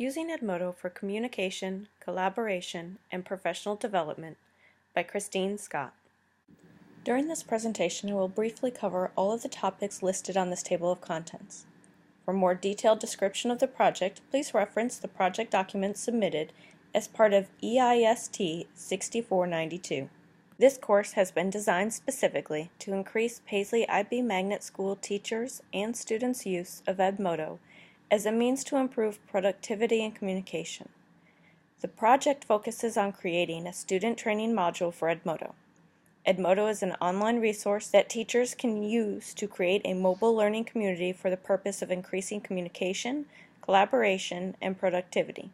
Using Edmodo for Communication, Collaboration, and Professional Development by Christine Scott. During this presentation, I will briefly cover all of the topics listed on this table of contents. For more detailed description of the project, please reference the project document submitted as part of EIST 6492. This course has been designed specifically to increase Paisley IB Magnet School teachers' and students' use of Edmodo as a means to improve productivity and communication. The project focuses on creating a student training module for Edmodo. Edmodo is an online resource that teachers can use to create a mobile learning community for the purpose of increasing communication, collaboration, and productivity.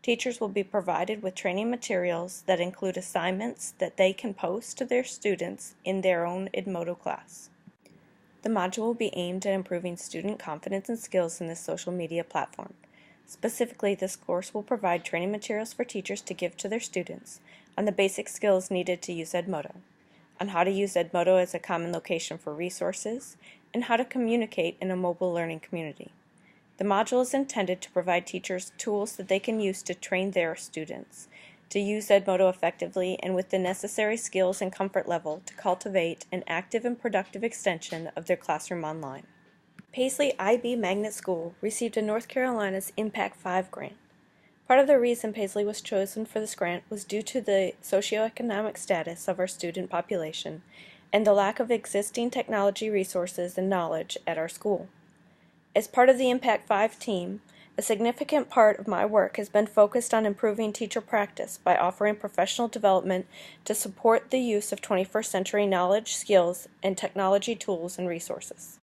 Teachers will be provided with training materials that include assignments that they can post to their students in their own Edmodo class. The module will be aimed at improving student confidence and skills in this social media platform. Specifically, this course will provide training materials for teachers to give to their students on the basic skills needed to use Edmodo, on how to use Edmodo as a common location for resources, and how to communicate in a mobile learning community. The module is intended to provide teachers tools that they can use to train their students to use Edmodo effectively and with the necessary skills and comfort level to cultivate an active and productive extension of their classroom online. Paisley IB Magnet School received a North Carolina's Impact 5 grant. Part of the reason Paisley was chosen for this grant was due to the socioeconomic status of our student population and the lack of existing technology resources and knowledge at our school. As part of the Impact 5 team, a significant part of my work has been focused on improving teacher practice by offering professional development to support the use of 21st century knowledge, skills, and technology tools and resources.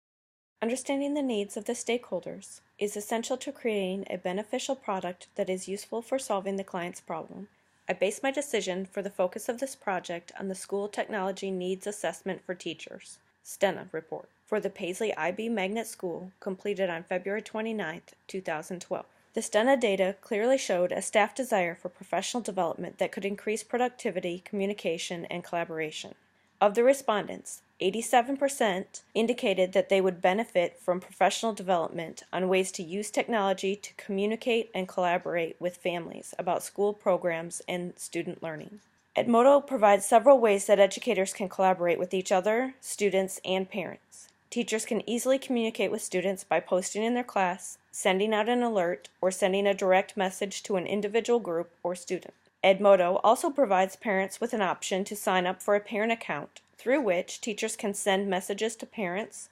Understanding the needs of the stakeholders is essential to creating a beneficial product that is useful for solving the client's problem. I base my decision for the focus of this project on the School Technology Needs Assessment for Teachers, STENA report, for the Paisley IB Magnet School, completed on February 29, 2012. The STENA data clearly showed a staff desire for professional development that could increase productivity, communication, and collaboration. Of the respondents, 87% indicated that they would benefit from professional development on ways to use technology to communicate and collaborate with families about school programs and student learning. Edmodo provides several ways that educators can collaborate with each other, students, and parents. Teachers can easily communicate with students by posting in their class, sending out an alert, or sending a direct message to an individual group or student. Edmodo also provides parents with an option to sign up for a parent account, through which teachers can send messages to parents.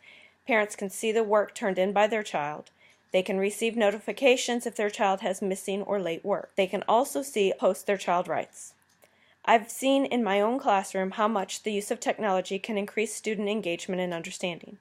Parents can see the work turned in by their child. They can receive notifications if their child has missing or late work. They can also see posts their child writes. I've seen in my own classroom how much the use of technology can increase student engagement and understanding.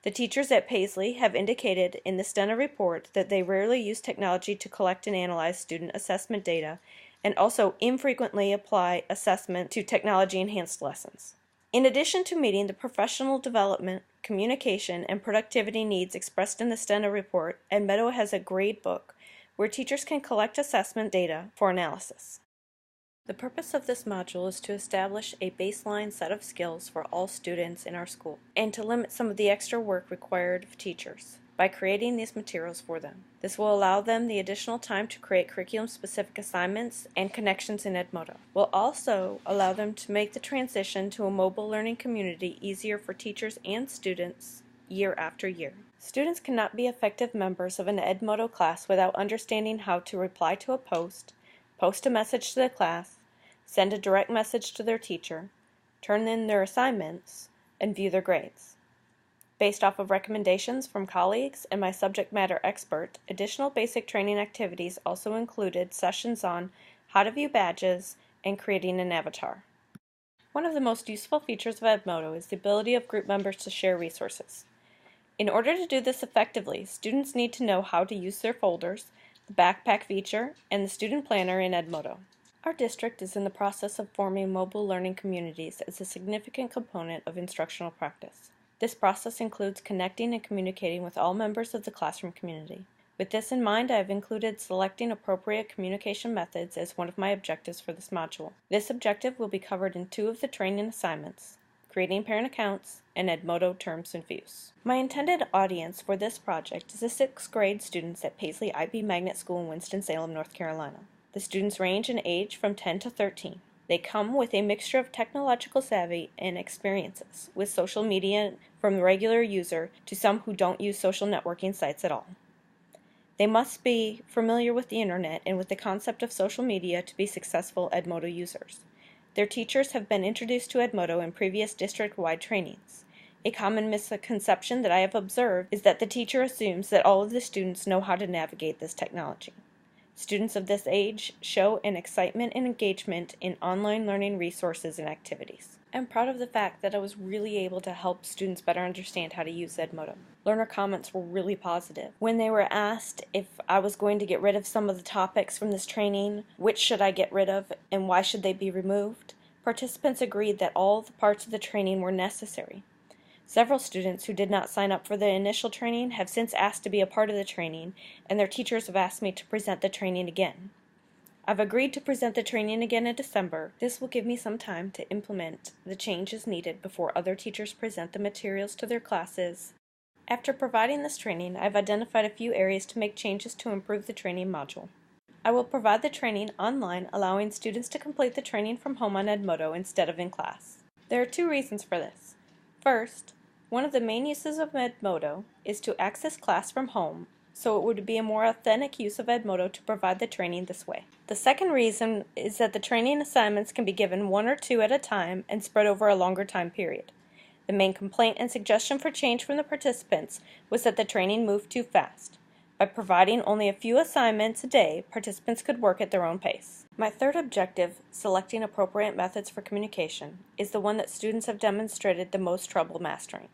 The teachers at Paisley have indicated in the STENA report that they rarely use technology to collect and analyze student assessment data and also infrequently apply assessment to technology-enhanced lessons. In addition to meeting the professional development, communication, and productivity needs expressed in the STENA report, Edmodo has a grade book where teachers can collect assessment data for analysis. The purpose of this module is to establish a baseline set of skills for all students in our school and to limit some of the extra work required of teachers by creating these materials for them. This will allow them the additional time to create curriculum-specific assignments and connections in Edmodo. Will also allow them to make the transition to a mobile learning community easier for teachers and students year after year. Students cannot be effective members of an Edmodo class without understanding how to reply to a post a message to the class, send a direct message to their teacher, turn in their assignments, and view their grades. Based off of recommendations from colleagues and my subject matter expert, additional basic training activities also included sessions on how to view badges and creating an avatar. One of the most useful features of Edmodo is the ability of group members to share resources. In order to do this effectively, students need to know how to use their folders, the backpack feature, and the student planner in Edmodo. Our district is in the process of forming mobile learning communities as a significant component of instructional practice. This process includes connecting and communicating with all members of the classroom community. With this in mind, I have included selecting appropriate communication methods as one of my objectives for this module. This objective will be covered in 2 of the training assignments: creating parent accounts, and Edmodo terms of use. My intended audience for this project is the 6th grade students at Paisley IB Magnet School in Winston-Salem, North Carolina. The students range in age from 10 to 13. They come with a mixture of technological savvy and experiences with social media, from the regular user to some who don't use social networking sites at all. They must be familiar with the internet and with the concept of social media to be successful Edmodo users. Their teachers have been introduced to Edmodo in previous district-wide trainings. A common misconception that I have observed is that the teacher assumes that all of the students know how to navigate this technology. Students of this age show an excitement and engagement in online learning resources and activities. I'm proud of the fact that I was really able to help students better understand how to use Edmodo. Learner comments were really positive. When they were asked if I was going to get rid of some of the topics from this training, which should I get rid of and why should they be removed, participants agreed that all the parts of the training were necessary. Several students who did not sign up for the initial training have since asked to be a part of the training, and their teachers have asked me to present the training again. I've agreed to present the training again in December. This will give me some time to implement the changes needed before other teachers present the materials to their classes. After providing this training, I've identified a few areas to make changes to improve the training module. I will provide the training online, allowing students to complete the training from home on Edmodo instead of in class. There are 2 reasons for this. First, one of the main uses of Edmodo is to access class from home, so it would be a more authentic use of Edmodo to provide the training this way. The second reason is that the training assignments can be given 1 or 2 at a time and spread over a longer time period. The main complaint and suggestion for change from the participants was that the training moved too fast. By providing only a few assignments a day, participants could work at their own pace. My third objective, selecting appropriate methods for communication, is the one that students have demonstrated the most trouble mastering.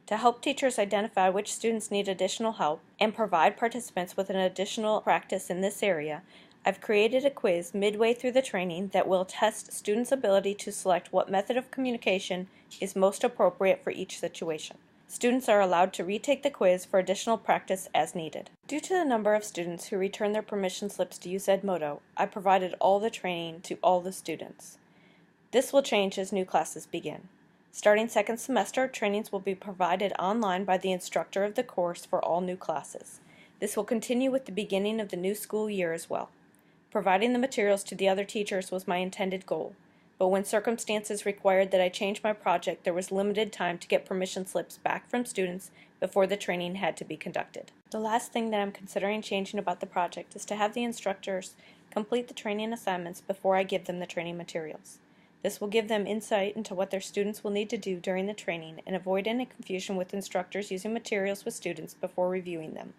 To help teachers identify which students need additional help and provide participants with an additional practice in this area, I've created a quiz midway through the training that will test students' ability to select what method of communication is most appropriate for each situation. Students are allowed to retake the quiz for additional practice as needed. Due to the number of students who return their permission slips to use Edmodo, I provided all the training to all the students. This will change as new classes begin. Starting 2nd semester, trainings will be provided online by the instructor of the course for all new classes. This will continue with the beginning of the new school year as well. Providing the materials to the other teachers was my intended goal, but when circumstances required that I change my project, there was limited time to get permission slips back from students before the training had to be conducted. The last thing that I'm considering changing about the project is to have the instructors complete the training assignments before I give them the training materials. This will give them insight into what their students will need to do during the training and avoid any confusion with instructors using materials with students before reviewing them.